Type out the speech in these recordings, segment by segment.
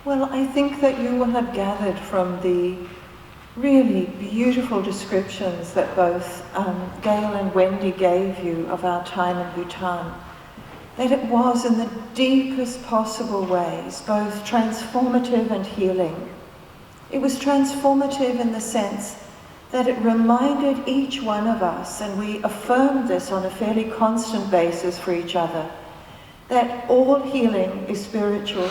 Well, I think that you will have gathered from the really beautiful descriptions that both Gail and Wendy gave you of our time in Bhutan, that it was in the deepest possible ways both transformative and healing. It was transformative in the sense that it reminded each one of us, and we affirmed this on a fairly constant basis for each other, that all healing is spiritual,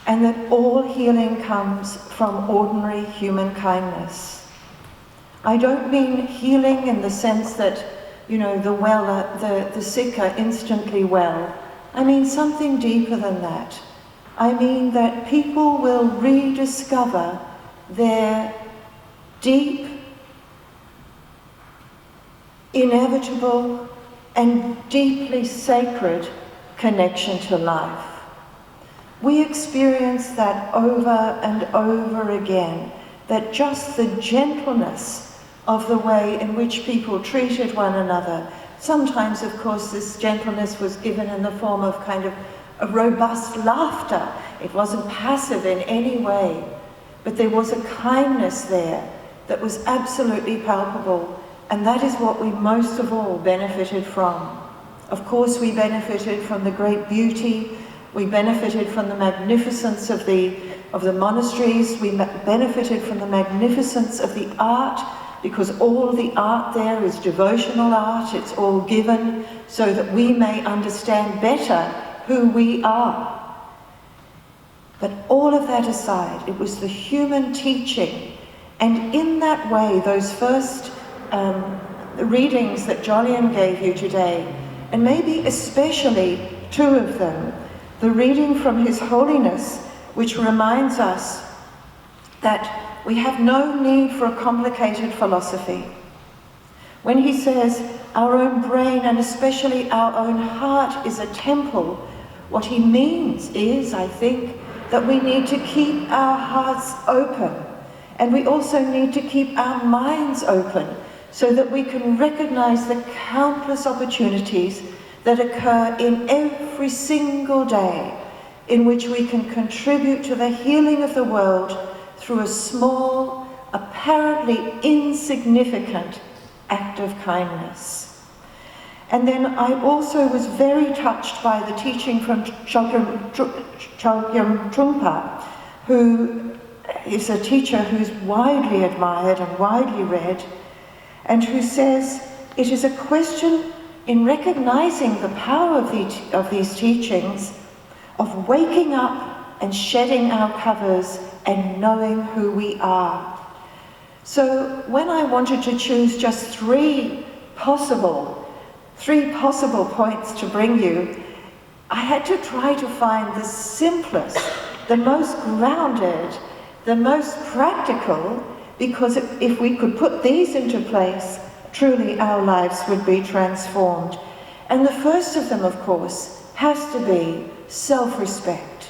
and that all healing comes from ordinary human kindness. I don't mean healing in the sense that, you know, the sick are instantly well. I mean something deeper than that. I mean that people will rediscover their deep, inevitable, and deeply sacred connection to life. We experience that over and over again, that just the gentleness of the way in which people treated one another. Sometimes, of course, this gentleness was given in the form of kind of a robust laughter. It wasn't passive in any way, but there was a kindness there that was absolutely palpable, and that is what we most of all benefited from. Of course, we benefited from the great beauty. We benefited from the magnificence of the monasteries. We benefited from the magnificence of the art, because all the art there is devotional art. It's all given so that we may understand better who we are. But all of that aside, it was the human teaching. And in that way, those first readings that Jolyon gave you today, and maybe especially two of them, the reading from His Holiness, which reminds us that we have no need for a complicated philosophy. When he says our own brain and especially our own heart is a temple, what he means is, I think, that we need to keep our hearts open, and we also need to keep our minds open so that we can recognize the countless opportunities that occur in every single day in which we can contribute to the healing of the world through a small, apparently insignificant act of kindness. And then I also was very touched by the teaching from Chogyam Trungpa, who is a teacher who's widely admired and widely read, and who says it is a question in recognizing the power of these teachings, of waking up and shedding our covers and knowing who we are. So when I wanted to choose just three possible points to bring you, I had to try to find the simplest, the most grounded, the most practical, because if we could put these into place, truly our lives would be transformed. And the first of them, of course, has to be self-respect.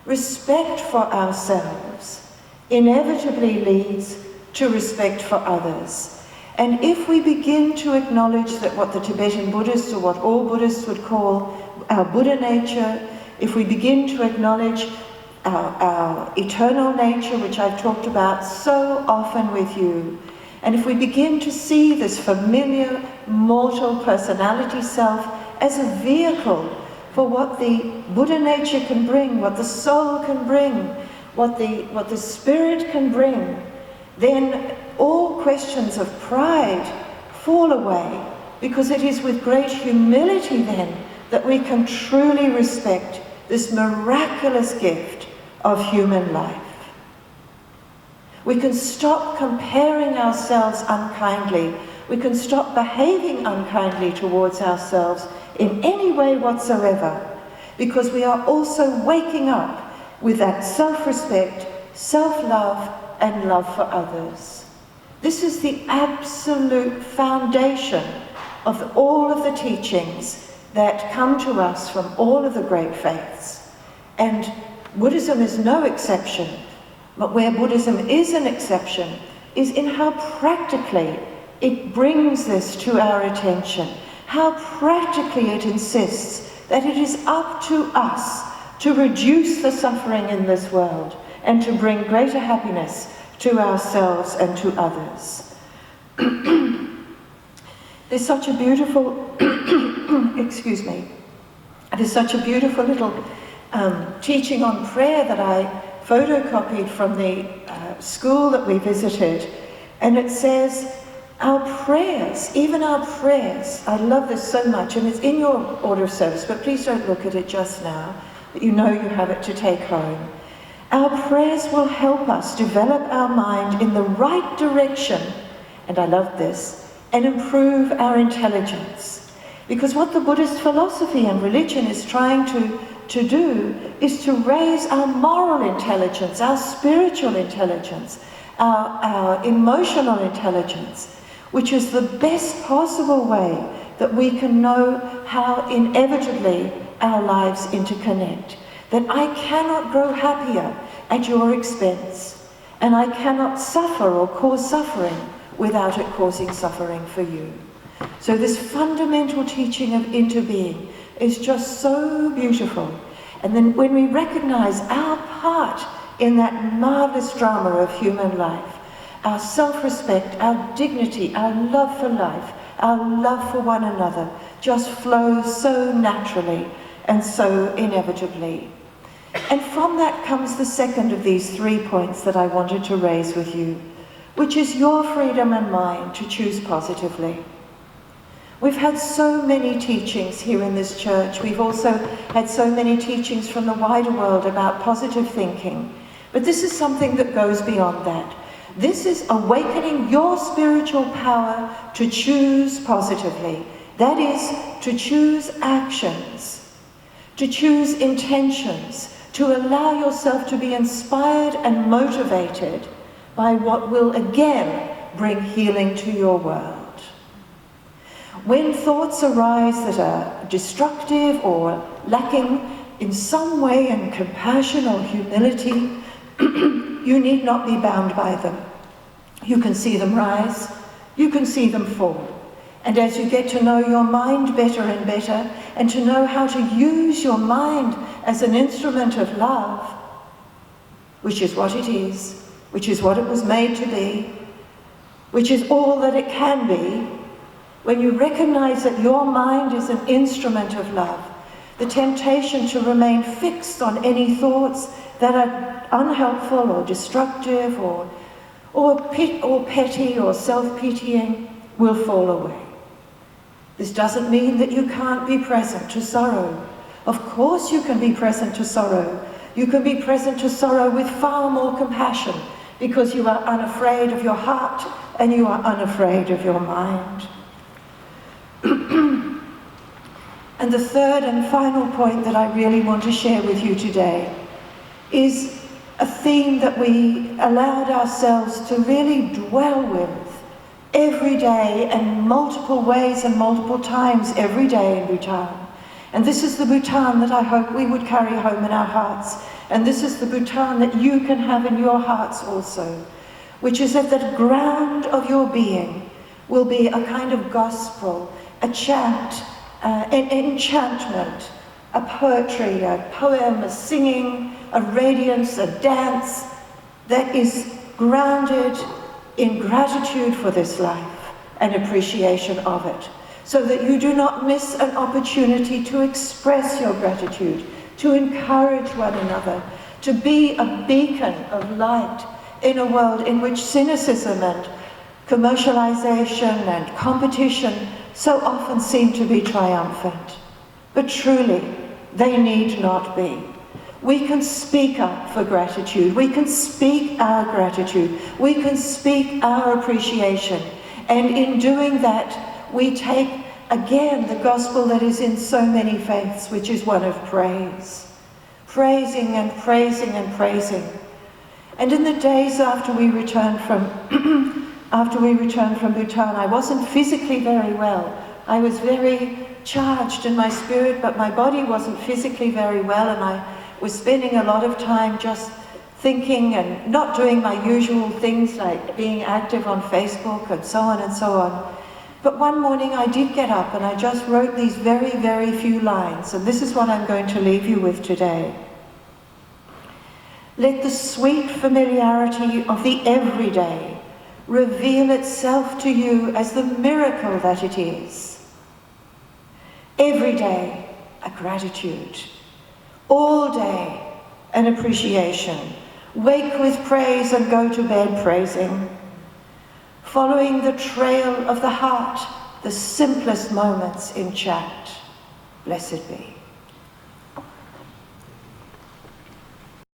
Respect for ourselves inevitably leads to respect for others. And if we begin to acknowledge that what the Tibetan Buddhists, or what all Buddhists would call our Buddha nature, if we begin to acknowledge our eternal nature, which I've talked about so often with you, and if we begin to see this familiar mortal personality self as a vehicle for what the Buddha nature can bring, what the soul can bring, what the spirit can bring, then all questions of pride fall away, because it is with great humility then that we can truly respect this miraculous gift of human life. We can stop comparing ourselves unkindly. We can stop behaving unkindly towards ourselves in any way whatsoever, because we are also waking up with that self-respect, self-love, and love for others. This is the absolute foundation of all of the teachings that come to us from all of the great faiths. And Buddhism is no exception. But where Buddhism is an exception is in how practically it brings this to our attention, how practically it insists that it is up to us to reduce the suffering in this world and to bring greater happiness to ourselves and to others. There's such a beautiful, excuse me, there's such a beautiful little teaching on prayer that I photocopied from the school that we visited, and it says, our prayers, even our prayers, I love this so much, and it's in your order of service, but please don't look at it just now, but you know you have it to take home. Our prayers will help us develop our mind in the right direction, and I love this, and improve our intelligence. Because what the Buddhist philosophy and religion is trying to do is to raise our moral intelligence, our spiritual intelligence, our emotional intelligence, which is the best possible way that we can know how inevitably our lives interconnect. That I cannot grow happier at your expense, and I cannot suffer or cause suffering without it causing suffering for you. So this fundamental teaching of interbeing is just so beautiful. And then when we recognize our part in that marvelous drama of human life, our self-respect, our dignity, our love for life, our love for one another just flows so naturally and so inevitably. And from that comes the second of these 3 points that I wanted to raise with you, which is your freedom and mine to choose positively. We've had so many teachings here in this church. We've also had so many teachings from the wider world about positive thinking. But this is something that goes beyond that. This is awakening your spiritual power to choose positively. That is, to choose actions, to choose intentions, to allow yourself to be inspired and motivated by what will again bring healing to your world. When thoughts arise that are destructive or lacking in some way in compassion or humility, you need not be bound by them. You can see them rise, you can see them fall. And as you get to know your mind better and better, and to know how to use your mind as an instrument of love, which is what it is, which is what it was made to be, which is all that it can be, when you recognize that your mind is an instrument of love, the temptation to remain fixed on any thoughts that are unhelpful or destructive or petty or self-pitying will fall away. This doesn't mean that you can't be present to sorrow. Of course you can be present to sorrow. You can be present to sorrow with far more compassion because you are unafraid of your heart and you are unafraid of your mind. And the third and final point that I really want to share with you today is a theme that we allowed ourselves to really dwell with every day and multiple ways and multiple times every day in Bhutan. And this is the Bhutan that I hope we would carry home in our hearts. And this is the Bhutan that you can have in your hearts also, which is that the ground of your being will be a kind of gospel, a chant, an enchantment, a poetry, a poem, a singing, a radiance, a dance that is grounded in gratitude for this life and appreciation of it, so that you do not miss an opportunity to express your gratitude, to encourage one another, to be a beacon of light in a world in which cynicism and commercialization and competition so often seem to be triumphant. But truly, they need not be. We can speak up for gratitude. We can speak our gratitude. We can speak our appreciation. And in doing that, we take again the gospel that is in so many faiths, which is one of praise. Praising and praising and praising. And in the days after we returned from Bhutan, I wasn't physically very well. I was very charged in my spirit, but my body wasn't physically very well, and I was spending a lot of time just thinking and not doing my usual things like being active on Facebook and so on and so on. But one morning I did get up and I just wrote these very, very few lines, and this is what I'm going to leave you with today. Let the sweet familiarity of the everyday reveal itself to you as the miracle that it is. Every day, a gratitude. All day, an appreciation. Wake with praise and go to bed praising. Following the trail of the heart, the simplest moments in chat. Blessed be.